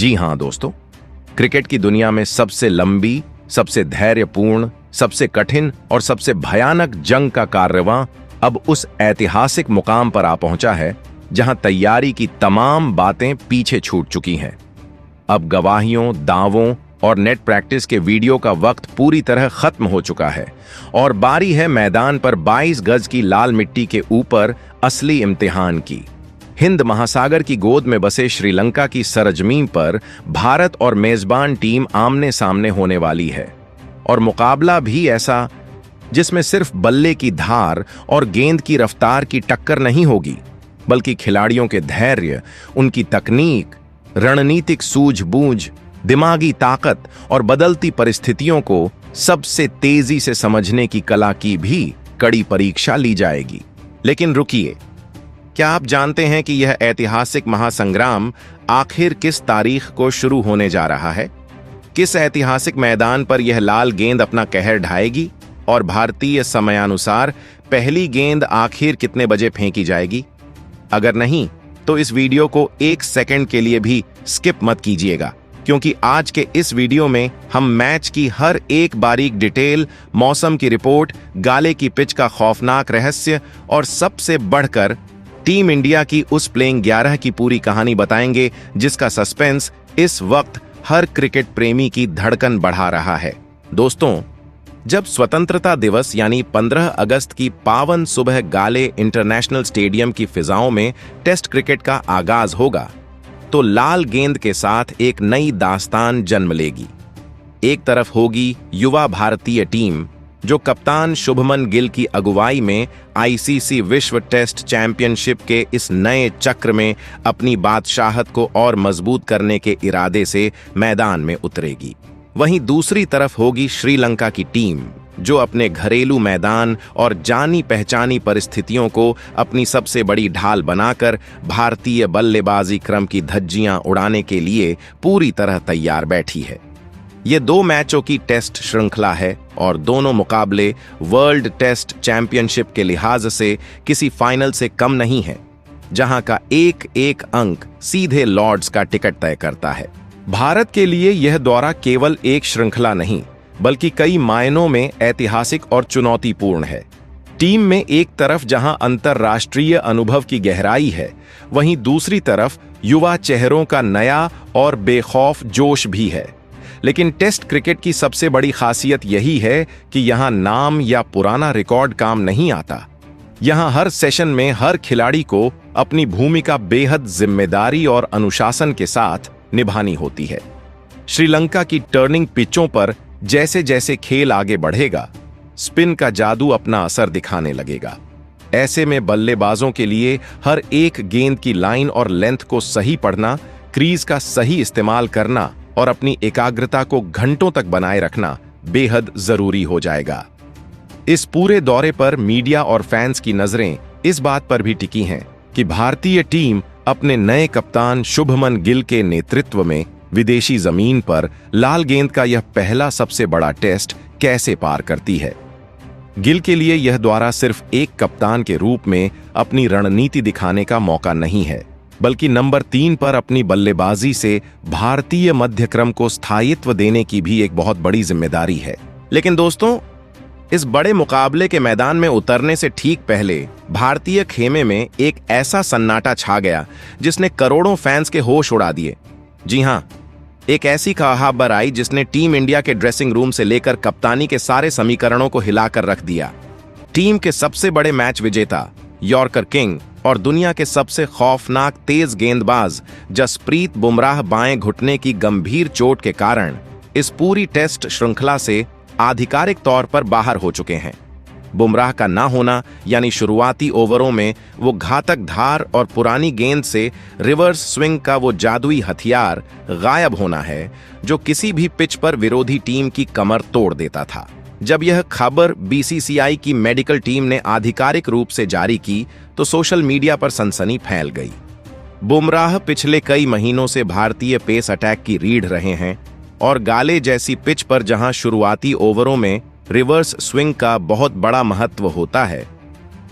जी हाँ दोस्तों, क्रिकेट की दुनिया में सबसे लंबी, सबसे धैर्यपूर्ण, सबसे कठिन और सबसे भयानक जंग का कारवां अब उस ऐतिहासिक मुकाम पर आ पहुंचा है जहां तैयारी की तमाम बातें पीछे छूट चुकी हैं। अब गवाहियों, दावों और नेट प्रैक्टिस के वीडियो का वक्त पूरी तरह खत्म हो चुका है और बारी है मैदान पर 22 गज की लाल मिट्टी के ऊपर असली इम्तिहान की। हिंद महासागर की गोद में बसे श्रीलंका की सरजमीन पर भारत और मेजबान टीम आमने सामने होने वाली है, और मुकाबला भी ऐसा जिसमें सिर्फ बल्ले की धार और गेंद की रफ्तार की टक्कर नहीं होगी, बल्कि खिलाड़ियों के धैर्य, उनकी तकनीक, रणनीतिक सूझबूझ, दिमागी ताकत और बदलती परिस्थितियों को सबसे तेजी से समझने की कला की भी कड़ी परीक्षा ली जाएगी। लेकिन रुकिए, क्या आप जानते हैं कि यह ऐतिहासिक महासंग्राम आखिर किस तारीख को शुरू होने जा रहा है? किस ऐतिहासिक मैदान पर यह लाल गेंद अपना कहर ढाएगी और भारतीय समयानुसार पहली गेंद आखिर कितने बजे फेंकी जाएगी? अगर नहीं तो इस वीडियो को एक सेकंड के लिए भी स्किप मत कीजिएगा, क्योंकि आज के इस वीडियो में हम मैच की हर एक बारीक डिटेल, मौसम की रिपोर्ट, गाले की पिच का खौफनाक रहस्य और सबसे बढ़कर टीम इंडिया की उस प्लेइंग 11 की पूरी कहानी बताएंगे, जिसका सस्पेंस इस वक्त हर क्रिकेट प्रेमी की धड़कन बढ़ा रहा है। दोस्तों, जब स्वतंत्रता दिवस यानी 15 अगस्त की पावन सुबह गाले इंटरनेशनल स्टेडियम की फिजाओं में टेस्ट क्रिकेट का आगाज होगा, तो लाल गेंद के साथ एक नई दास्तान जन्म लेगी। एक तरफ होगी युवा भारतीय टीम, जो कप्तान शुभमन गिल की अगुवाई में आईसीसी विश्व टेस्ट चैंपियनशिप के इस नए चक्र में अपनी बादशाहत को और मजबूत करने के इरादे से मैदान में उतरेगी। वहीं दूसरी तरफ होगी श्रीलंका की टीम, जो अपने घरेलू मैदान और जानी पहचानी परिस्थितियों को अपनी सबसे बड़ी ढाल बनाकर भारतीय बल्लेबाजी क्रम की धज्जियां उड़ाने के लिए पूरी तरह तैयार बैठी है। ये 2 मैचों की टेस्ट श्रृंखला है और दोनों मुकाबले वर्ल्ड टेस्ट चैंपियनशिप के लिहाज से किसी फाइनल से कम नहीं है, जहां का एक एक अंक सीधे लॉर्ड्स का टिकट तय करता है। भारत के लिए यह दौरा केवल एक श्रृंखला नहीं, बल्कि कई मायनों में ऐतिहासिक और चुनौतीपूर्ण है। टीम में एक तरफ जहां अंतर्राष्ट्रीय अनुभव की गहराई है, वहीं दूसरी तरफ युवा चेहरों का नया और बेखौफ जोश भी है। लेकिन टेस्ट क्रिकेट की सबसे बड़ी खासियत यही है कि यहां नाम या पुराना रिकॉर्ड काम नहीं आता। यहां हर सेशन में हर खिलाड़ी को अपनी भूमिका बेहद जिम्मेदारी और अनुशासन के साथ निभानी होती है। श्रीलंका की टर्निंग पिचों पर जैसे जैसे खेल आगे बढ़ेगा, स्पिन का जादू अपना असर दिखाने लगेगा। ऐसे में बल्लेबाजों के लिए हर एक गेंद की लाइन और लेंथ को सही पढ़ना, क्रीज का सही इस्तेमाल करना और अपनी एकाग्रता को घंटों तक बनाए रखना बेहद जरूरी हो जाएगा। इस पूरे दौरे पर मीडिया और फैंस की नजरें इस बात पर भी टिकी हैं कि भारतीय टीम अपने नए कप्तान शुभमन गिल के नेतृत्व में विदेशी जमीन पर लाल गेंद का यह पहला सबसे बड़ा टेस्ट कैसे पार करती है। गिल के लिए यह दौरा सिर्फ एक कप्तान के रूप में अपनी रणनीति दिखाने का मौका नहीं है, बल्कि नंबर 3 पर अपनी बल्लेबाजी से भारतीय मध्यक्रम को स्थायित्व देने की भी एक बहुत बड़ी जिम्मेदारी है। लेकिन दोस्तों, इस बड़े मुकाबले के मैदान में उतरने से ठीक पहले भारतीय खेमे में एक ऐसा सन्नाटा छा गया जिसने करोड़ों फैंस के होश उड़ा दिए। जी हां, एक ऐसी खबर आई जिसने टीम इंडिया के ड्रेसिंग रूम से लेकर कप्तानी के सारे समीकरणों को हिलाकर रख दिया। टीम के सबसे बड़े मैच विजेता, यॉर्कर किंग और दुनिया के सबसे खौफनाक तेज गेंदबाज जसप्रीत बुमराह बाएं घुटने की गंभीर चोट के कारण इस पूरी टेस्ट श्रृंखला से आधिकारिक तौर पर बाहर हो चुके हैं। बुमराह का ना होना यानी शुरुआती ओवरों में वो घातक धार और पुरानी गेंद से रिवर्स स्विंग का वो जादुई हथियार गायब होना है, जो किसी भी पिच पर विरोधी टीम की कमर तोड़ देता था। जब यह खबर बीसीसीआई की मेडिकल टीम ने आधिकारिक रूप से जारी की, तो सोशल मीडिया पर सनसनी फैल गई। बुमराह पिछले कई महीनों से भारतीय पेस अटैक की रीढ़ रहे हैं और गाले जैसी पिच पर जहां शुरुआती ओवरों में रिवर्स स्विंग का बहुत बड़ा महत्व होता है,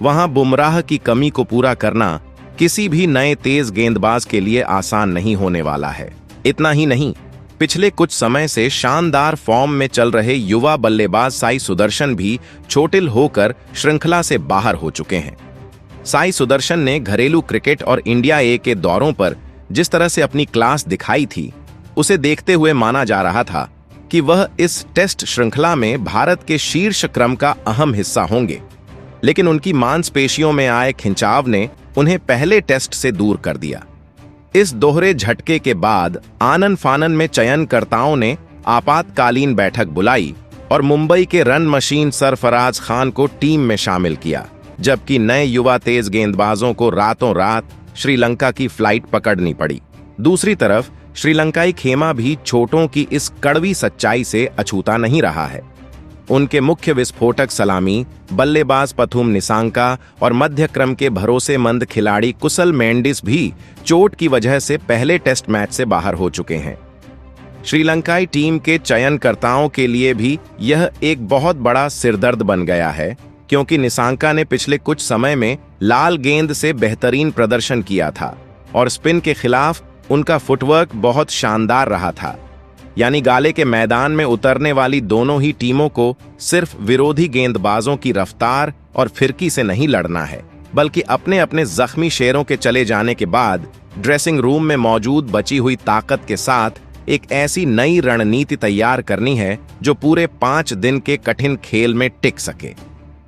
वहां बुमराह की कमी को पूरा करना किसी भी नए तेज गेंदबाज के लिए आसान नहीं होने वाला है। इतना ही नहीं, पिछले कुछ समय से शानदार फॉर्म में चल रहे युवा बल्लेबाज साई सुदर्शन भी चोटिल होकर श्रृंखला से बाहर हो चुके हैं। साई सुदर्शन ने घरेलू क्रिकेट और इंडिया ए के दौरों पर जिस तरह से अपनी क्लास दिखाई थी, उसे देखते हुए माना जा रहा था कि वह इस टेस्ट श्रृंखला में भारत के शीर्ष क्रम का अहम हिस्सा होंगे, लेकिन उनकी मांसपेशियों में आए खिंचाव ने उन्हें पहले टेस्ट से दूर कर दिया। इस दोहरे झटके के बाद आनन फानन में चयनकर्ताओं ने आपातकालीन बैठक बुलाई और मुंबई के रन मशीन सरफराज खान को टीम में शामिल किया, जबकि नए युवा तेज गेंदबाजों को रातों रात श्रीलंका की फ्लाइट पकड़नी पड़ी। दूसरी तरफ श्रीलंकाई खेमा भी चोटों की इस कड़वी सच्चाई से अछूता नहीं रहा है। उनके मुख्य विस्फोटक सलामी बल्लेबाज पथुम निसांका और मध्य क्रम के भरोसेमंद खिलाड़ी कुशल मेंडिस भी चोट की वजह से पहले टेस्ट मैच से बाहर हो चुके हैं। श्रीलंकाई टीम के चयनकर्ताओं के लिए भी यह एक बहुत बड़ा सिरदर्द बन गया है, क्योंकि निसांका ने पिछले कुछ समय में लाल गेंद से बेहतरीन प्रदर्शन किया था और स्पिन के खिलाफ उनका फुटवर्क बहुत शानदार रहा था। यानी गाले के मैदान में उतरने वाली दोनों ही टीमों को सिर्फ विरोधी गेंदबाजों की रफ्तार और फिरकी से नहीं लड़ना है, बल्कि अपने अपने जख्मी शेरों के चले जाने के बाद ड्रेसिंग रूम में मौजूद बची हुई ताकत के साथ एक ऐसी नई रणनीति तैयार करनी है जो पूरे 5 दिन के कठिन खेल में टिक सके।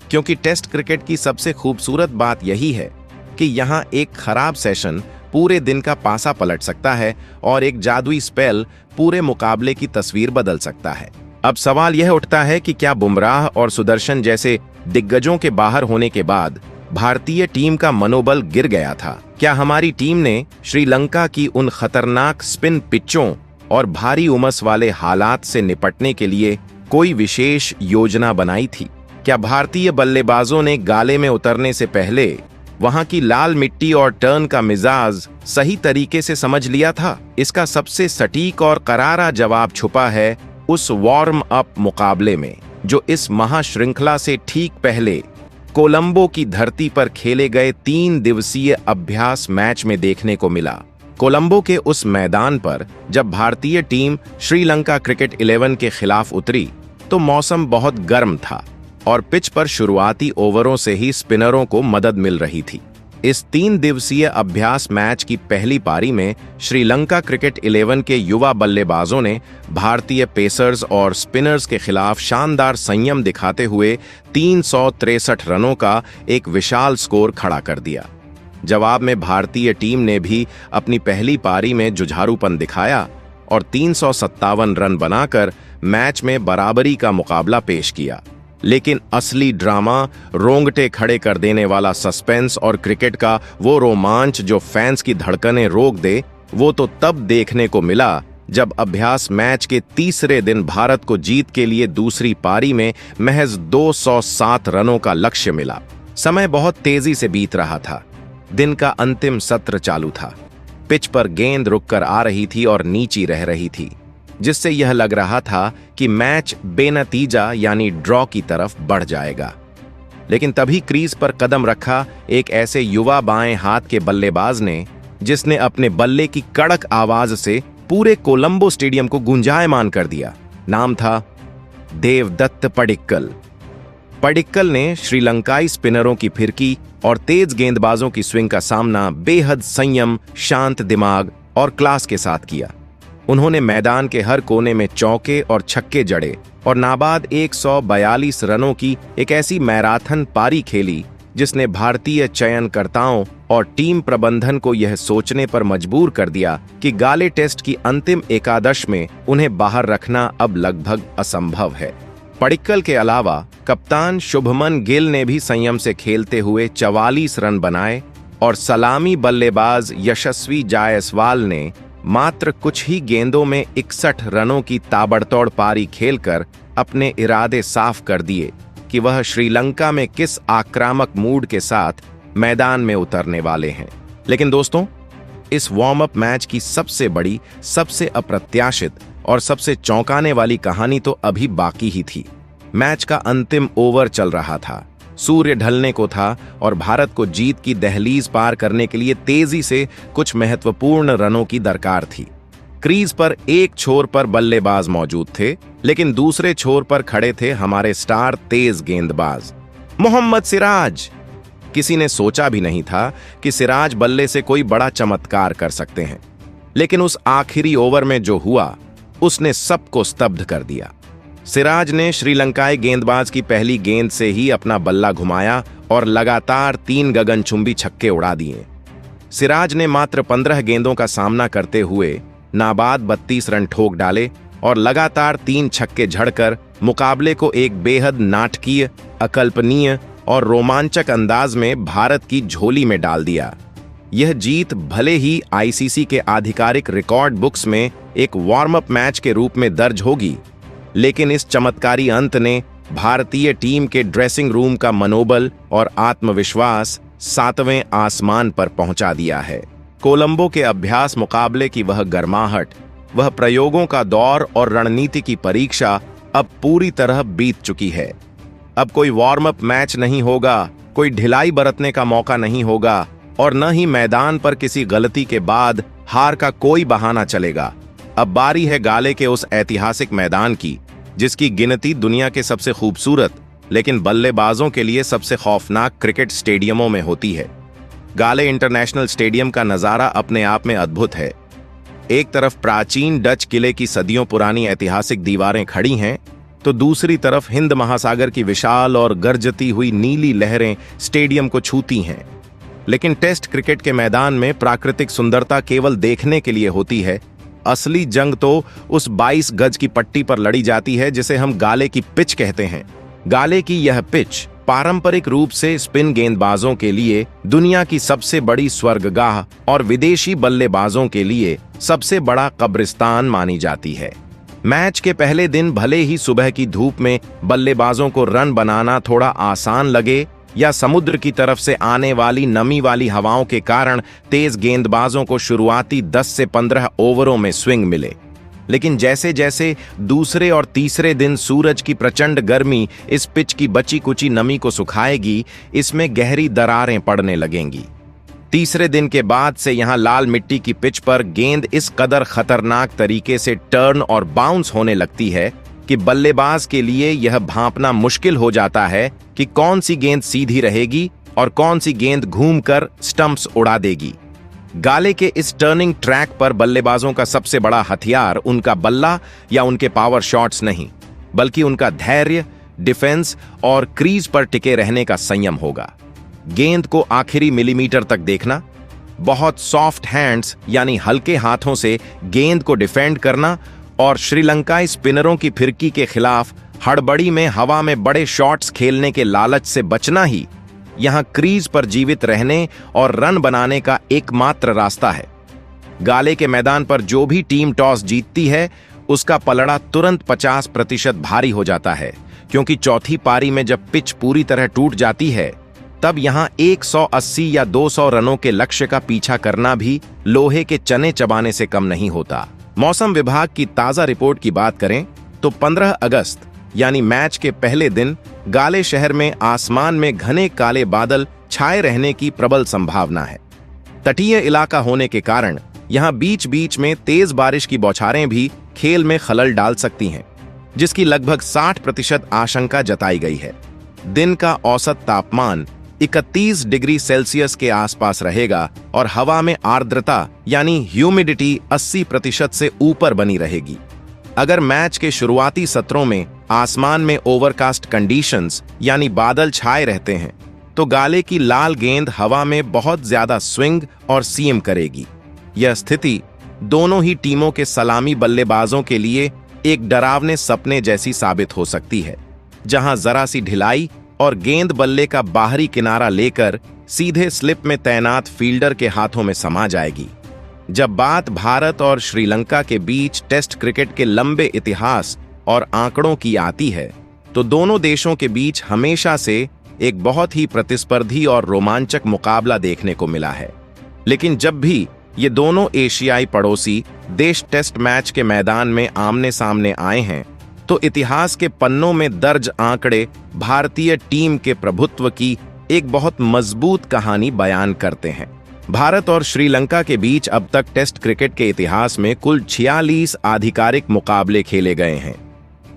क्योंकि टेस्ट क्रिकेट की सबसे खूबसूरत बात यही है कि यहाँ एक खराब सेशन पूरे दिन का पासा पलट सकता है और एक जादुई स्पेल पूरे मुकाबले की तस्वीर बदल सकता है। अब सवाल यह उठता है कि क्या बुमराह और सुदर्शन जैसे दिग्गजों के बाहर होने के बाद भारतीय टीम का मनोबल गिर गया था? क्या हमारी टीम ने श्रीलंका की उन खतरनाक स्पिन पिचों और भारी उमस वाले हालात से निपटने के लिए कोई विशेष योजना बनाई थी? क्या भारतीय बल्लेबाजों ने गाले में उतरने से पहले वहां की लाल मिट्टी और टर्न का मिजाज सही तरीके से समझ लिया था? इसका सबसे सटीक और करारा जवाब छुपा है उस वार्म अप मुकाबले में, जो इस महाश्रृंखला से ठीक पहले कोलंबो की धरती पर खेले गए 3 दिवसीय अभ्यास मैच में देखने को मिला। कोलंबो के उस मैदान पर जब भारतीय टीम श्रीलंका क्रिकेट 11 के खिलाफ उतरी तो मौसम बहुत गर्म था और पिच पर शुरुआती ओवरों से ही स्पिनरों को मदद मिल रही थी। इस 3 दिवसीय अभ्यास मैच की पहली पारी में श्रीलंका क्रिकेट 11 के युवा बल्लेबाजों ने भारतीय पेसर्स और स्पिनर्स के खिलाफ शानदार संयम दिखाते हुए 363 रनों का एक विशाल स्कोर खड़ा कर दिया। जवाब में भारतीय टीम ने भी अपनी पहली पारी में जुझारूपन दिखाया और 357 रन बनाकर मैच में बराबरी का मुकाबला पेश किया। लेकिन असली ड्रामा, रोंगटे खड़े कर देने वाला सस्पेंस और क्रिकेट का वो रोमांच जो फैंस की धड़कनें रोक दे, वो तो तब देखने को मिला जब अभ्यास मैच के तीसरे दिन भारत को जीत के लिए दूसरी पारी में महज 207 रनों का लक्ष्य मिला। समय बहुत तेजी से बीत रहा था। दिन का अंतिम सत्र चालू था। पिच पर गेंद रुककर आ रही थी और नीची रह रही थी, जिससे यह लग रहा था कि मैच बेनतीजा यानी ड्रॉ की तरफ बढ़ जाएगा। लेकिन तभी क्रीज पर कदम रखा एक ऐसे युवा बाएं हाथ के बल्लेबाज ने जिसने अपने बल्ले की कड़क आवाज से पूरे कोलंबो स्टेडियम को गुंजायमान कर दिया। नाम था देवदत्त पडिक्कल। पडिक्कल ने श्रीलंकाई स्पिनरों की फिरकी और तेज गेंदबाजों की स्विंग का सामना बेहद संयम, शांत दिमाग और क्लास के साथ किया। उन्होंने मैदान के हर कोने में चौके और छक्के जड़े और नाबाद 142 रनों की एक ऐसी मैराथन पारी खेली जिसने भारतीय चयनकर्ताओं और टीम प्रबंधन को यह सोचने पर मजबूर कर दिया कि गाले टेस्ट की अंतिम एकादश में उन्हें बाहर रखना अब लगभग असंभव है। पडिक्कल के अलावा कप्तान शुभमन गिल ने भी संयम से खेलते हुए 44 रन बनाए और सलामी बल्लेबाज यशस्वी जायसवाल ने मात्र कुछ ही गेंदों में 61 रनों की ताबड़तोड़ पारी खेलकर अपने इरादे साफ कर दिए कि वह श्रीलंका में किस आक्रामक मूड के साथ मैदान में उतरने वाले हैं। लेकिन दोस्तों, इस वार्म अप मैच की सबसे बड़ी, सबसे अप्रत्याशित और सबसे चौंकाने वाली कहानी तो अभी बाकी ही थी। मैच का अंतिम ओवर चल रहा था, सूर्य ढलने को था और भारत को जीत की दहलीज पार करने के लिए तेजी से कुछ महत्वपूर्ण रनों की दरकार थी। क्रीज पर एक छोर पर बल्लेबाज मौजूद थे, लेकिन दूसरे छोर पर खड़े थे हमारे स्टार तेज गेंदबाज मोहम्मद सिराज। किसी ने सोचा भी नहीं था कि सिराज बल्ले से कोई बड़ा चमत्कार कर सकते हैं, लेकिन उस आखिरी ओवर में जो हुआ उसने सबको स्तब्ध कर दिया। सिराज ने श्रीलंकाई गेंदबाज की पहली गेंद से ही अपना बल्ला घुमाया और लगातार 3 गगनचुंबी छक्के उड़ा दिए। सिराज ने मात्र 15 गेंदों का सामना करते हुए नाबाद 32 रन ठोक डाले और लगातार 3 छक्के झड़कर मुकाबले को एक बेहद नाटकीय, अकल्पनीय और रोमांचक अंदाज में भारत की झोली में डाल दिया। यह जीत भले ही आईसीसी के आधिकारिक रिकॉर्ड बुक्स में एक वार्म अप मैच के रूप में दर्ज होगी, लेकिन इस चमत्कारी अंत ने भारतीय टीम के ड्रेसिंग रूम का मनोबल और आत्मविश्वास 7वें आसमान पर पहुंचा दिया है। कोलंबो के अभ्यास मुकाबले की वह गर्माहट, वह प्रयोगों का दौर और रणनीति की परीक्षा अब पूरी तरह बीत चुकी है। अब कोई वार्म अप मैच नहीं होगा, कोई ढिलाई बरतने का मौका नहीं होगा और न ही मैदान पर किसी गलती के बाद हार का कोई बहाना चलेगा। अब बारी है गाले के उस ऐतिहासिक मैदान की, जिसकी गिनती दुनिया के सबसे खूबसूरत लेकिन बल्लेबाजों के लिए सबसे खौफनाक क्रिकेट स्टेडियमों में होती है। गाले इंटरनेशनल स्टेडियम का नजारा अपने आप में अद्भुत है। एक तरफ प्राचीन डच किले की सदियों पुरानी ऐतिहासिक दीवारें खड़ी हैं, तो दूसरी तरफ हिंद महासागर की विशाल और गरजती हुई नीली लहरें स्टेडियम को छूती हैं। लेकिन टेस्ट क्रिकेट के मैदान में प्राकृतिक सुंदरता केवल देखने के लिए होती है। असली जंग तो उस 22 गज की पट्टी पर लड़ी जाती है जिसे हम गाले की पिच कहते हैं। गाले की यह पिच पारंपरिक रूप से स्पिन गेंदबाजों के लिए दुनिया की सबसे बड़ी स्वर्गगाह और विदेशी बल्लेबाजों के लिए सबसे बड़ा कब्रिस्तान मानी जाती है। मैच के पहले दिन भले ही सुबह की धूप में बल्लेबाजों को रन बनाना थोड़ा आसान लगे या समुद्र की तरफ से आने वाली नमी वाली हवाओं के कारण तेज गेंदबाजों को शुरुआती 10 से 15 ओवरों में स्विंग मिले, लेकिन जैसे जैसे दूसरे और तीसरे दिन सूरज की प्रचंड गर्मी इस पिच की बची कुची नमी को सुखाएगी, इसमें गहरी दरारें पड़ने लगेंगी। तीसरे दिन के बाद से यहां लाल मिट्टी की पिच पर गेंद इस कदर खतरनाक तरीके से टर्न और बाउंस होने लगती है कि बल्लेबाज के लिए यह भांपना मुश्किल हो जाता है कि कौन सी गेंद सीधी रहेगी और कौन सी गेंद घूमकर स्टंप्स उड़ा देगी। गाले के इस टर्निंग ट्रैक पर बल्लेबाजों का सबसे बड़ा हथियार उनका बल्ला या उनके पावर शॉट्स नहीं, बल्कि उनका धैर्य, डिफेंस और क्रीज पर टिके रहने का संयम होगा। गेंद को आखिरी मिलीमीटर तक देखना, बहुत सॉफ्ट हैंड्स यानी हल्के हाथों से गेंद को डिफेंड करना और श्रीलंकाई स्पिनरों की फिरकी के खिलाफ हड़बड़ी में हवा में बड़े शॉट्स खेलने के लालच से बचना ही यहां क्रीज पर जीवित रहने और रन बनाने का एकमात्र रास्ता है। गाले के मैदान पर जो भी टीम टॉस जीतती है उसका पलड़ा तुरंत 50% भारी हो जाता है, क्योंकि चौथी पारी में जब पिच पूरी तरह टूट जाती है तब यहां 180 या 200 रनों के लक्ष्य का पीछा करना भी लोहे के चने चबाने से कम नहीं होता। मौसम विभाग की ताजा रिपोर्ट की बात करें तो 15 अगस्त यानी मैच के पहले दिन गाले शहर में आसमान में घने काले बादल छाए रहने की प्रबल संभावना है। तटीय इलाका होने के कारण यहां बीच बीच में तेज बारिश की बौछारें भी खेल में खलल डाल सकती हैं, जिसकी लगभग 60% आशंका जताई गई है। दिन का औसत तापमान 31 डिग्री सेल्सियस के आसपास रहेगा और हवा में आर्द्रता यानी ह्यूमिडिटी 80% से ऊपर बनी रहेगी। अगर मैच के शुरुआती सत्रों में आसमान में ओवरकास्ट कंडीशंस यानी बादल छाए रहते हैं तो गाले की लाल गेंद हवा में बहुत ज्यादा स्विंग और सीम करेगी। यह स्थिति दोनों ही टीमों के सलामी बल्लेबाजों के लिए एक डरावने सपने जैसी साबित हो सकती है, जहां जरा सी ढिलाई और गेंद बल्ले का बाहरी किनारा लेकर सीधे स्लिप में तैनात फील्डर के हाथों में समा जाएगी। जब बात भारत और श्रीलंका के बीच टेस्ट क्रिकेट के लंबे इतिहास और आंकड़ों की आती है तो दोनों देशों के बीच हमेशा से एक बहुत ही प्रतिस्पर्धी और रोमांचक मुकाबला देखने को मिला है। लेकिन जब भी ये दोनों एशियाई पड़ोसी देश टेस्ट मैच के मैदान में आमने सामने आए हैं तो इतिहास के पन्नों में दर्ज आंकड़े भारतीय टीम के प्रभुत्व की एक बहुत मजबूत कहानी बयान करते हैं। भारत और श्रीलंका के बीच अब तक टेस्ट क्रिकेट के इतिहास में कुल 46 आधिकारिक मुकाबले खेले गए हैं।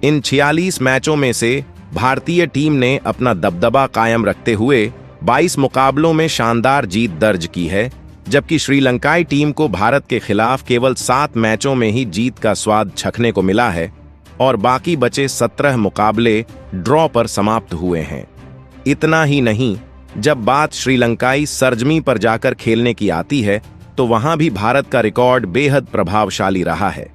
इन 46 मैचों में से भारतीय टीम ने अपना दबदबा कायम रखते हुए 22 मुकाबलों में शानदार जीत दर्ज की है, जबकि श्रीलंकाई टीम को भारत के खिलाफ केवल 7 मैचों में ही जीत का स्वाद चखने को मिला है और बाकी बचे 17 मुकाबले ड्रॉ पर समाप्त हुए हैं। इतना ही नहीं, जब बात श्रीलंकाई सरजमी पर जाकर खेलने की आती है तो वहां भी भारत का रिकॉर्ड बेहद प्रभावशाली रहा है।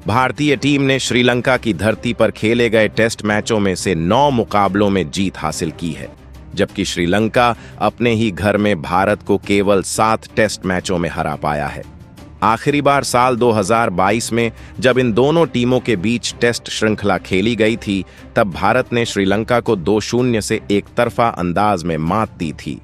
भारतीय टीम ने श्रीलंका की धरती पर खेले गए टेस्ट मैचों में से 9 मुकाबलों में जीत हासिल की है, जबकि श्रीलंका अपने ही घर में भारत को केवल 7 टेस्ट मैचों में हरा पाया है। आखिरी बार साल 2022 में जब इन दोनों टीमों के बीच टेस्ट श्रृंखला खेली गई थी, तब भारत ने श्रीलंका को 2-0 से एकतरफा अंदाज में मात दी थी।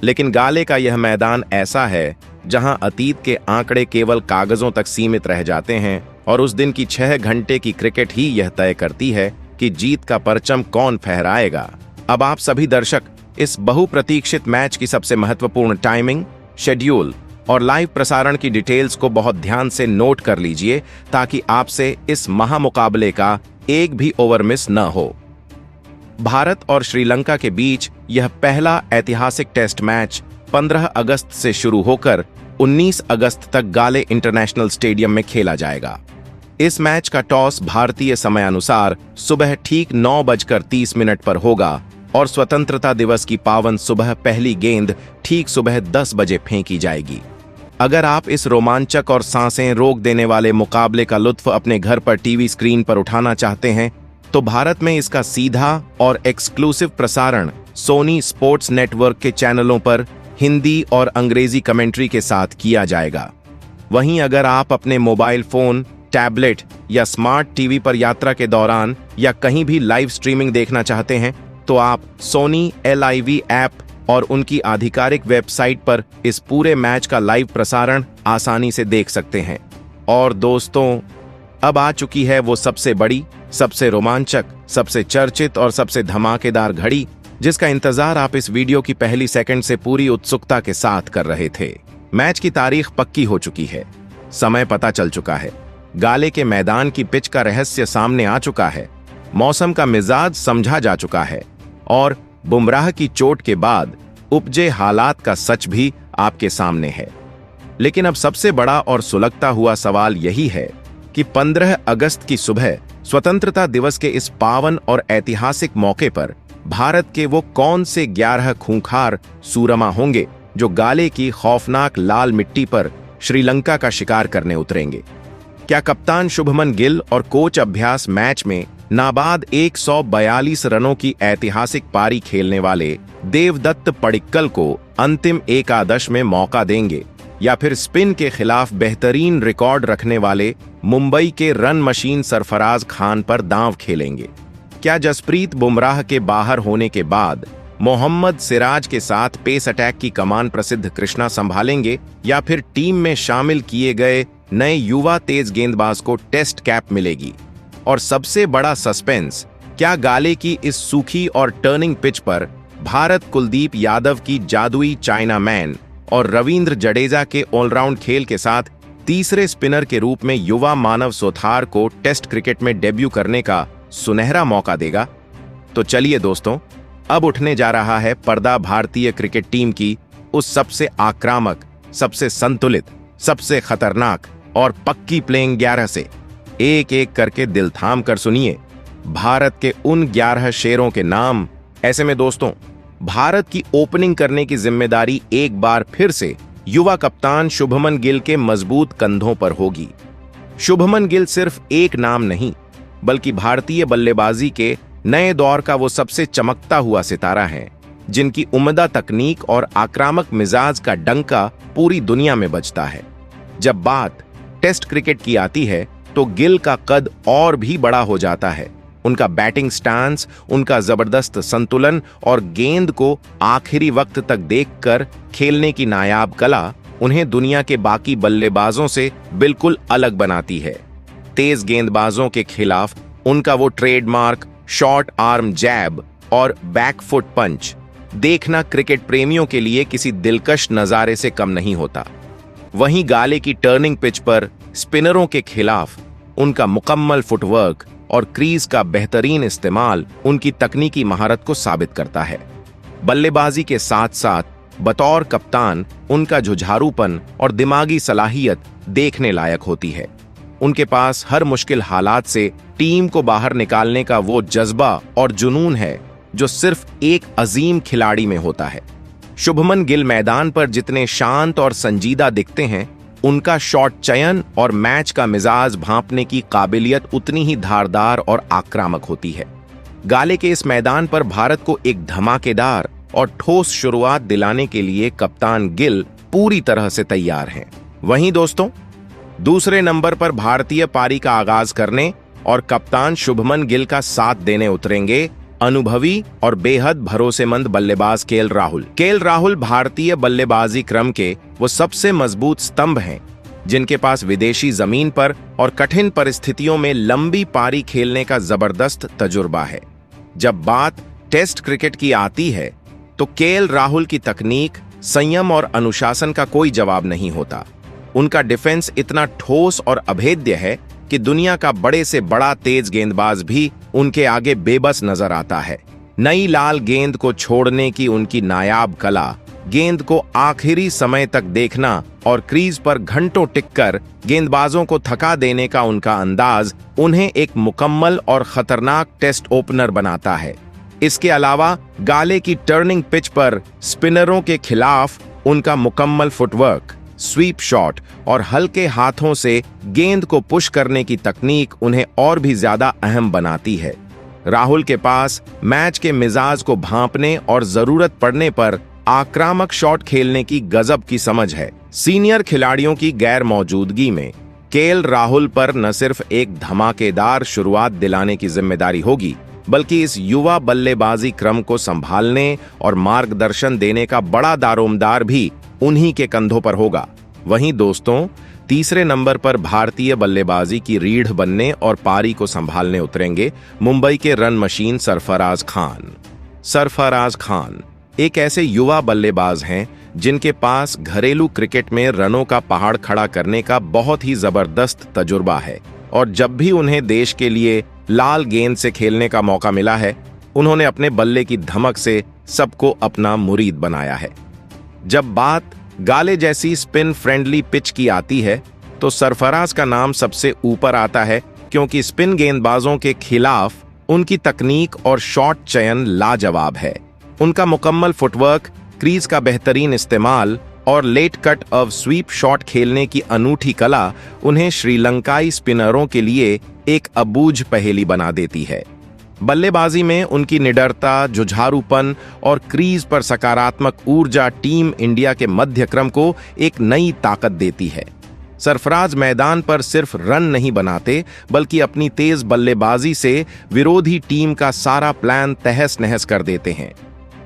लेकिन गाले का यह मैदान ऐसा है जहां अतीत के आंकड़े केवल कागजों तक सीमित रह जाते हैं और उस दिन की 6 घंटे की क्रिकेट ही यह तय करती है कि जीत का परचम कौन फहराएगा। अब आप सभी दर्शक इस बहुप्रतीक्षित मैच की सबसे महत्वपूर्ण टाइमिंग, शेड्यूल और लाइव प्रसारण की डिटेल्स को बहुत ध्यान से नोट कर लीजिए ताकि आपसे इस महामुकाबले का एक भी ओवर मिस न हो। भारत और श्रीलंका के बीच यह पहला ऐतिहासिक टेस्ट मैच 15 अगस्त से शुरू होकर 19 अगस्त तक गाले इंटरनेशनल स्टेडियम में खेला जाएगा। इस मैच का टॉस भारतीय समयानुसार सुबह ठीक 9:30 पर होगा और स्वतंत्रता दिवस की पावन सुबह पहली गेंद ठीक सुबह 10 बजे फेंकी जाएगी। अगर आप इस रोमांचक और सांसें रोक देने वाले मुकाबले का लुत्फ अपने घर पर टीवी स्क्रीन पर उठाना चाहते हैं, तो भारत में इसका सीधा और एक्सक्लूसिव प्रसारण सोनी स्पोर्ट्स नेटवर्क के चैनलों पर हिंदी और अंग्रेजी कमेंट्री के साथ किया जाएगा। वहीं अगर आप अपने मोबाइल फोन, टैबलेट या स्मार्ट टीवी पर यात्रा के दौरान या कहीं भी लाइव स्ट्रीमिंग देखना चाहते हैं, तो आप सोनी LIV ऐप और उनकी आधिकारिक वेबसाइट पर इस पूरे मैच का लाइव प्रसारण आसानी से देख सकते हैं। और दोस्तों, अब आ चुकी है वो सबसे बड़ी, सबसे रोमांचक, सबसे चर्चित और सबसे धमाकेदार घड़ी, जिसका इंतजार आप इस वीडियो की पहली सेकंड से पूरी उत्सुकता के साथ कर रहे थे। मैच की तारीख पक्की हो चुकी है, समय पता चल चुका है, गाले के मैदान की पिच का रहस्य सामने आ चुका है, मौसम का मिजाज समझा जा चुका है और बुमराह की चोट के बाद उपजे हालात का सच भी आपके सामने है। लेकिन अब सबसे बड़ा और सुलगता हुआ सवाल यही है कि 15 अगस्त की सुबह स्वतंत्रता दिवस के इस पावन और ऐतिहासिक मौके पर भारत के वो कौन से 11 खूंखार सूरमा होंगे जो गाले की खौफनाक लाल मिट्टी पर श्रीलंका का शिकार करने उतरेंगे। क्या कप्तान शुभमन गिल और कोच अभ्यास मैच में नाबाद 142 रनों की ऐतिहासिक पारी खेलने वाले देवदत्त पडिक्कल को अंतिम एकादश में मौका देंगे, या फिर स्पिन के खिलाफ बेहतरीन रिकॉर्ड रखने वाले मुंबई के रन मशीन सरफराज खान पर दांव खेलेंगे? क्या जसप्रीत बुमराह के बाहर होने के बाद मोहम्मद सिराज के साथ पेस अटैक की कमान प्रसिद्ध कृष्णा संभालेंगे, या फिर टीम में शामिल किए गए नए युवा तेज गेंदबाज को टेस्ट कैप मिलेगी? और सबसे बड़ा सस्पेंस, क्या गाले की इस सूखी और टर्निंग पिच पर भारत कुलदीप यादव की जादुई चाइना मैन और रविंद्र जडेजा के ऑलराउंड खेल के साथ तीसरे स्पिनर के रूप में युवा मानव सोथार को टेस्ट क्रिकेट में डेब्यू करने का सुनहरा मौका देगा? तो चलिए दोस्तों, अब उठने जा रहा है पर्दा भारतीय क्रिकेट टीम की उस सबसे आक्रामक, सबसे संतुलित, सबसे खतरनाक और पक्की प्लेइंग 11 से। एक एक करके दिल थाम कर सुनिए भारत के उन 11 शेरों के नाम। ऐसे में दोस्तों, भारत की ओपनिंग करने की जिम्मेदारी एक बार फिर से युवा कप्तान शुभमन गिल के मजबूत कंधों पर होगी। शुभमन गिल सिर्फ एक नाम नहीं, बल्कि भारतीय बल्लेबाजी के नए दौर का वो सबसे चमकता हुआ सितारा है, जिनकी उम्दा तकनीक और आक्रामक मिजाज का डंका पूरी दुनिया में बजता है। जब बात टेस्ट क्रिकेट की आती है तो गिल का कद और भी बड़ा हो जाता है। उनका बैटिंग स्टांस, उनका जबरदस्त संतुलन और गेंद को आखिरी वक्त तक देखकर खेलने की नायाब कला उन्हें दुनिया के बाकी बल्लेबाजों से बिल्कुल अलग बनाती है। तेज गेंदबाजों के खिलाफ उनका वो ट्रेडमार्क शॉर्ट आर्म जैब और बैकफुट पंच, देखना क्रिकेट प्रेमियों के लिए किसी दिलकश नजारे से कम नहीं होता। वहीं गाले की टर्निंग पिच पर स्पिनरों के खिलाफ उनका मुकम्मल फुटवर्क और क्रीज का बेहतरीन इस्तेमाल उनकी तकनीकी महारत को साबित करता है। बल्लेबाजी के साथ साथ बतौर कप्तान उनका जुझारूपन और दिमागी सलाहियत देखने लायक होती है। उनके पास हर मुश्किल हालात से टीम को बाहर निकालने का वो जज्बा और जुनून है जो सिर्फ एक अजीम खिलाड़ी में होता है। शुभमन गिल मैदान पर जितने शांत और संजीदा दिखते हैं, उनका शॉट चयन और मैच का मिजाज भांपने की काबिलियत उतनी ही धारदार और आक्रामक होती है। गाले के इस मैदान पर भारत को एक धमाकेदार और ठोस शुरुआत दिलाने के लिए कप्तान गिल पूरी तरह से तैयार हैं। वहीं दोस्तों, दूसरे नंबर पर भारतीय पारी का आगाज करने और कप्तान शुभमन गिल का साथ देने उतरेंगे अनुभवी और बेहद भरोसेमंद बल्लेबाज केएल राहुल भारतीय बल्लेबाजी क्रम के वो सबसे मजबूत स्तंभ हैं जिनके पास विदेशी जमीन पर और कठिन परिस्थितियों में लंबी पारी खेलने का जबरदस्त तजुर्बा है। जब बात टेस्ट क्रिकेट की आती है तो केएल राहुल की तकनीक, संयम और अनुशासन का कोई जवाब नहीं होता। उनका डिफेंस इतना ठोस और अभेद्य है कि दुनिया का बड़े से बड़ा तेज गेंदबाज भी उनके आगे बेबस नजर आता है। नई लाल गेंद को छोड़ने की उनकी नायाब कला, गेंद को आखिरी समय तक देखना और क्रीज पर घंटों टिककर गेंदबाजों को थका देने का उनका अंदाज उन्हें एक मुकम्मल और खतरनाक टेस्ट ओपनर बनाता है। इसके अलावा गाले की टर्निंग पिच पर स्पिनरों के खिलाफ उनका मुकम्मल फुटवर्क, स्वीप शॉट और हल्के हाथों से गेंद को पुश करने की तकनीक उन्हें और भी ज्यादा अहम बनाती है। राहुल के पास मैच के मिजाज को भांपने और जरूरत पड़ने पर आक्रामक शॉट खेलने की गजब की समझ है। सीनियर खिलाड़ियों की गैर मौजूदगी में केएल राहुल पर न सिर्फ एक धमाकेदार शुरुआत दिलाने की जिम्मेदारी होगी, बल्कि इस युवा बल्लेबाजी क्रम को संभालने और मार्गदर्शन देने का बड़ा दारोमदार भी उन्हीं के कंधों पर होगा। वहीं दोस्तों, तीसरे नंबर पर भारतीय बल्लेबाजी की रीढ़ बनने और पारी को संभालने उतरेंगे मुंबई के रन मशीन सरफराज खान एक ऐसे युवा बल्लेबाज हैं जिनके पास घरेलू क्रिकेट में रनों का पहाड़ खड़ा करने का बहुत ही जबरदस्त तजुर्बा है और जब भी उन्हें देश के लिए लाल गेंद से खेलने का मौका मिला है, उन्होंने अपने बल्ले की धमक से सबको अपना मुरीद बनाया है। जब बात गाले जैसी स्पिन फ्रेंडली पिच की आती है तो सरफराज का नाम सबसे ऊपर आता है, क्योंकि स्पिन गेंदबाजों के खिलाफ उनकी तकनीक और शॉट चयन लाजवाब है। उनका मुकम्मल फुटवर्क, क्रीज का बेहतरीन इस्तेमाल और late cut off sweep shot खेलने की अनूठी कला उन्हें श्रीलंकाई स्पिनरों के लिए एक अबूझ पहेली बना देती है। बल्लेबाजी में उनकी निडरता, जुझारूपन और क्रीज पर सकारात्मक ऊर्जा टीम इंडिया के मध्य क्रम को एक नई ताकत देती है। सरफराज मैदान पर सिर्फ रन नहीं बनाते, बल्कि अपनी तेज बल्लेबाजी से विरोधी टीम का सारा प्लान तहस नहस कर देते हैं।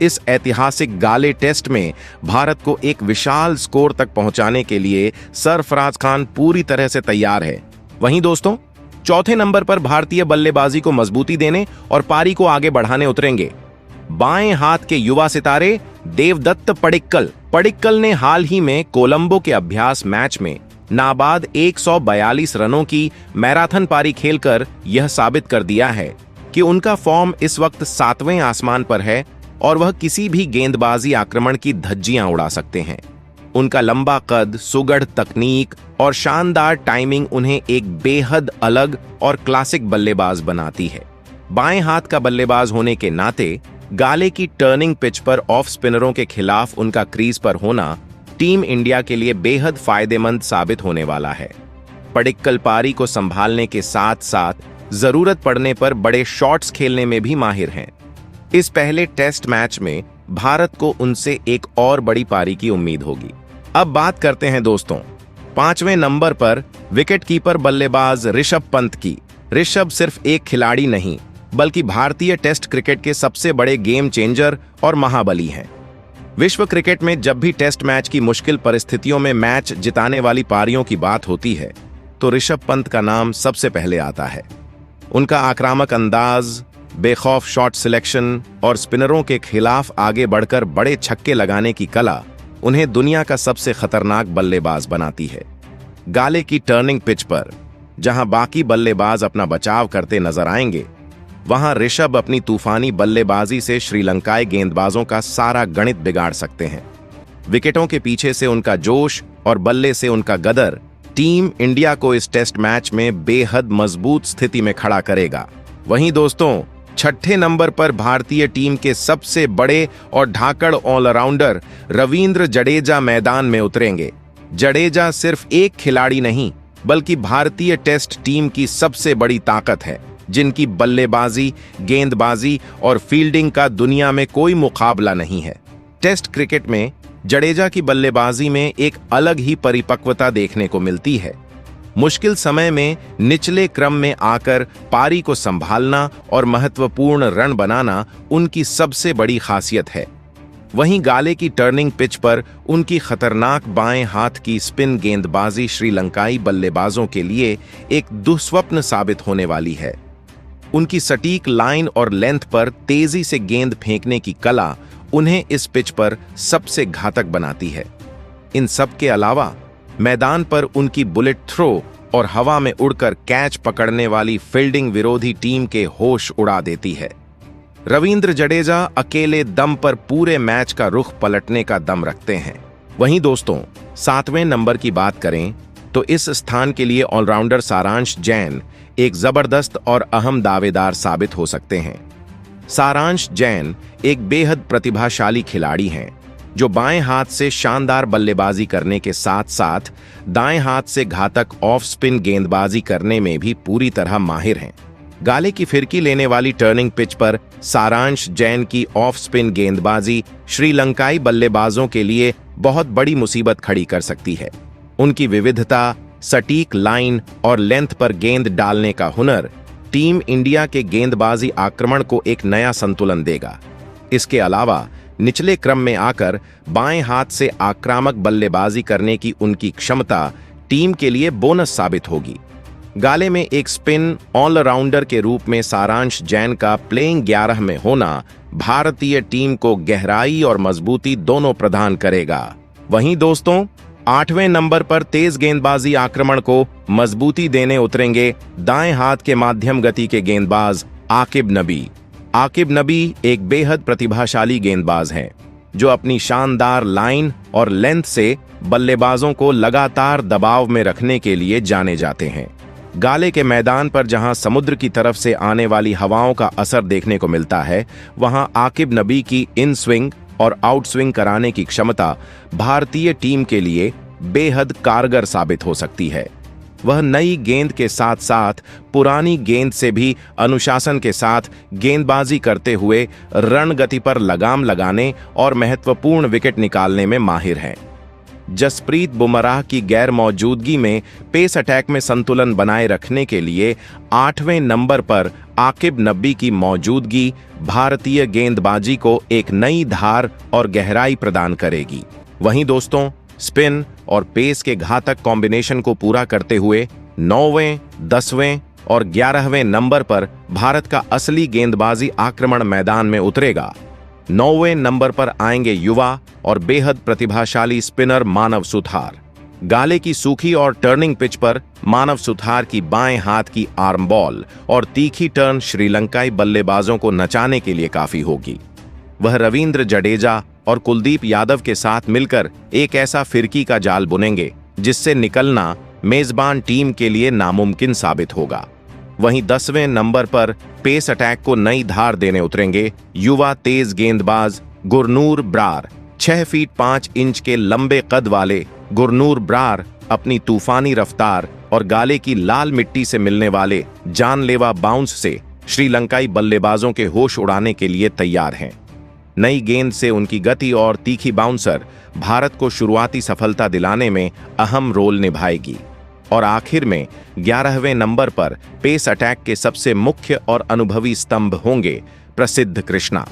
इस ऐतिहासिक गाले टेस्ट में भारत को एक विशाल स्कोर तक पहुंचाने के लिए सरफराज खान पूरी तरह से तैयार है। वहीं दोस्तों, चौथे नंबर पर भारतीय बल्लेबाजी को मजबूती देने और पारी को आगे बढ़ाने उतरेंगे बाएं हाथ के युवा सितारे देवदत्त पडिक्कल ने हाल ही में कोलंबो के अभ्यास मैच में नाबाद 142 रनों की मैराथन पारी खेलकर यह साबित कर दिया है कि उनका फॉर्म इस वक्त 7वें आसमान पर है और वह किसी भी गेंदबाजी आक्रमण की धज्जियां उड़ा सकते हैं। उनका लंबा कद, सुगढ़ तकनीक और शानदार टाइमिंग उन्हें एक बेहद अलग और क्लासिक बल्लेबाज बनाती है। बाएं हाथ का बल्लेबाज होने के नाते गाले की टर्निंग पिच पर ऑफ स्पिनरों के खिलाफ उनका क्रीज पर होना टीम इंडिया के लिए बेहद फायदेमंद साबित होने वाला है। पडिक्कल पारी को संभालने के साथ साथ जरूरत पड़ने पर बड़े शॉट्स खेलने में भी माहिर हैं। इस पहले टेस्ट मैच में भारत को उनसे एक और बड़ी पारी की उम्मीद होगी। अब बात करते हैं दोस्तों 5वें नंबर पर विकेटकीपर बल्लेबाज ऋषभ पंत की। ऋषभ सिर्फ एक खिलाड़ी नहीं, बल्कि भारतीय टेस्ट क्रिकेट के सबसे बड़े गेम चेंजर और महाबली हैं। विश्व क्रिकेट में जब भी टेस्ट मैच की मुश्किल परिस्थितियों में मैच जिताने वाली पारियों की बात होती है तो ऋषभ पंत का नाम सबसे पहले आता है। उनका आक्रामक अंदाज, बेखौफ शॉट सिलेक्शन और स्पिनरों के खिलाफ आगे बढ़कर बड़े छक्के लगाने की कला उन्हें दुनिया का सबसे खतरनाक बल्लेबाज बनाती है। गाले की टर्निंग पिच पर जहां बाकी बल्लेबाज अपना बचाव करते नजर आएंगे, वहां ऋषभ अपनी तूफानी बल्लेबाजी से श्रीलंकाई गेंदबाजों का सारा गणित बिगाड़ सकते हैं। विकेटों के पीछे से उनका जोश और बल्ले से उनका गदर टीम इंडिया को इस टेस्ट मैच में बेहद मजबूत स्थिति में खड़ा करेगा। वहीं दोस्तों, छठे नंबर पर भारतीय टीम के सबसे बड़े और ढाकड़ ऑलराउंडर रवींद्र जडेजा मैदान में उतरेंगे। जडेजा सिर्फ एक खिलाड़ी नहीं, बल्कि भारतीय टेस्ट टीम की सबसे बड़ी ताकत है, जिनकी बल्लेबाजी, गेंदबाजी और फील्डिंग का दुनिया में कोई मुकाबला नहीं है। टेस्ट क्रिकेट में जडेजा की बल्लेबाजी में एक अलग ही परिपक्वता देखने को मिलती है। मुश्किल समय में निचले क्रम में आकर पारी को संभालना और महत्वपूर्ण रन बनाना उनकी सबसे बड़ी खासियत है। वहीं गाले की टर्निंग पिच पर उनकी खतरनाक बाएं हाथ की स्पिन गेंदबाजी श्रीलंकाई बल्लेबाजों के लिए एक दुस्वप्न साबित होने वाली है। उनकी सटीक लाइन और लेंथ पर तेजी से गेंद फेंकने की कला उन्हें इस पिच पर सबसे घातक बनाती है। इन सब के अलावा मैदान पर उनकी बुलेट थ्रो और हवा में उड़कर कैच पकड़ने वाली फील्डिंग विरोधी टीम के होश उड़ा देती है। रवींद्र जडेजा अकेले दम पर पूरे मैच का रुख पलटने का दम रखते हैं। वहीं दोस्तों, 7वें नंबर की बात करें तो इस स्थान के लिए ऑलराउंडर सारांश जैन एक जबरदस्त और अहम दावेदार साबित हो सकते हैं। सारांश जैन एक बेहद प्रतिभाशाली खिलाड़ी हैं, जो बाएं हाथ से शानदार बल्लेबाजी करने के साथ साथ दाएं हाथ से घातक ऑफ स्पिन गेंदबाजी करने में भी पूरी तरह माहिर हैं। गाले की फिरकी लेने वाली टर्निंग पिच पर सारांश जैन की ऑफ स्पिन गेंदबाजी श्रीलंकाई बल्लेबाजों के लिए बहुत बड़ी मुसीबत खड़ी कर सकती है। उनकी विविधता, सटीक लाइन और लेंथ पर गेंद डालने का हुनर टीम इंडिया के गेंदबाजी आक्रमण को एक नया संतुलन देगा। इसके अलावा निचले क्रम में आकर बाएं हाथ से आक्रामक बल्लेबाजी करने की उनकी क्षमता टीम के लिए बोनस साबित होगी। गाले में एक स्पिन ऑलराउंडर के रूप में सारांश जैन का प्लेइंग 11 में होना भारतीय टीम को गहराई और मजबूती दोनों प्रदान करेगा। वहीं दोस्तों, 8वें नंबर पर तेज गेंदबाजी आक्रमण को मजबूती देने उतरेंगे दाएं हाथ के माध्यम गति के गेंदबाज आकिब नबी। आकिब नबी एक बेहद प्रतिभाशाली गेंदबाज हैं, जो अपनी शानदार लाइन और लेंथ से बल्लेबाजों को लगातार दबाव में रखने के लिए जाने जाते हैं। गाले के मैदान पर जहां समुद्र की तरफ से आने वाली हवाओं का असर देखने को मिलता है, वहां आकिब नबी की इन स्विंग और आउट स्विंग कराने की क्षमता भारतीय टीम के लिए बेहद कारगर साबित हो सकती है। वह नई गेंद के साथ साथ पुरानी गेंद से भी अनुशासन के साथ गेंदबाजी करते हुए रन गति पर लगाम लगाने और महत्वपूर्ण विकेट निकालने में माहिर हैं। जसप्रीत बुमराह की गैर मौजूदगी में पेस अटैक में संतुलन बनाए रखने के लिए 8वें नंबर पर आकिब नबी की मौजूदगी भारतीय गेंदबाजी को एक नई धार और गहराई प्रदान करेगी। वहीं दोस्तों, स्पिन और पेस के घातक कॉम्बिनेशन को पूरा करते हुए 9वें, 10वें और 11वें नंबर पर भारत का असली गेंदबाजी आक्रमण मैदान में उतरेगा। 9वें नंबर पर आएंगे युवा और बेहद प्रतिभाशाली स्पिनर मानव सुथार। गाले की सूखी और टर्निंग पिच पर मानव सुथार की बाएं हाथ की आर्म बॉल और तीखी टर्न श्रीलंकाई बल्लेबाजों को नचाने के लिए काफी होगी। वह रवींद्र जडेजा और कुलदीप यादव के साथ मिलकर एक ऐसा फिरकी का जाल बुनेंगे जिससे निकलना मेजबान टीम के लिए नामुमकिन साबित होगा। वहीं 10वें नंबर पर पेस अटैक को नई धार देने उतरेंगे युवा तेज गेंदबाज गुरनूर ब्रार। 6 फीट 5 इंच के लंबे कद वाले गुरनूर ब्रार अपनी तूफानी रफ्तार और गाले की लाल मिट्टी से मिलने वाले जानलेवा बाउंस से श्रीलंकाई बल्लेबाजों के होश उड़ाने के लिए तैयार हैं। नई गेंद से उनकी गति और तीखी बाउंसर भारत को शुरुआती सफलता दिलाने में अहम रोल निभाएगी। और आखिर में 11वें नंबर पर पेस अटैक के सबसे मुख्य और अनुभवी स्तंभ होंगे प्रसिद्ध कृष्णा।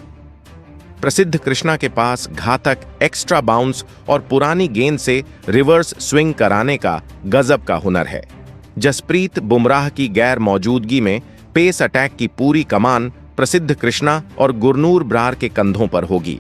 प्रसिद्ध कृष्णा के पास घातक एक्स्ट्रा बाउंस और पुरानी गेंद से रिवर्स स्विंग कराने का गजब का हुनर है। जसप्रीत बुमराह की गैर मौजूदगी में पेस अटैक की पूरी कमान प्रसिद्ध कृष्णा और गुरनूर ब्रार के कंधों पर होगी।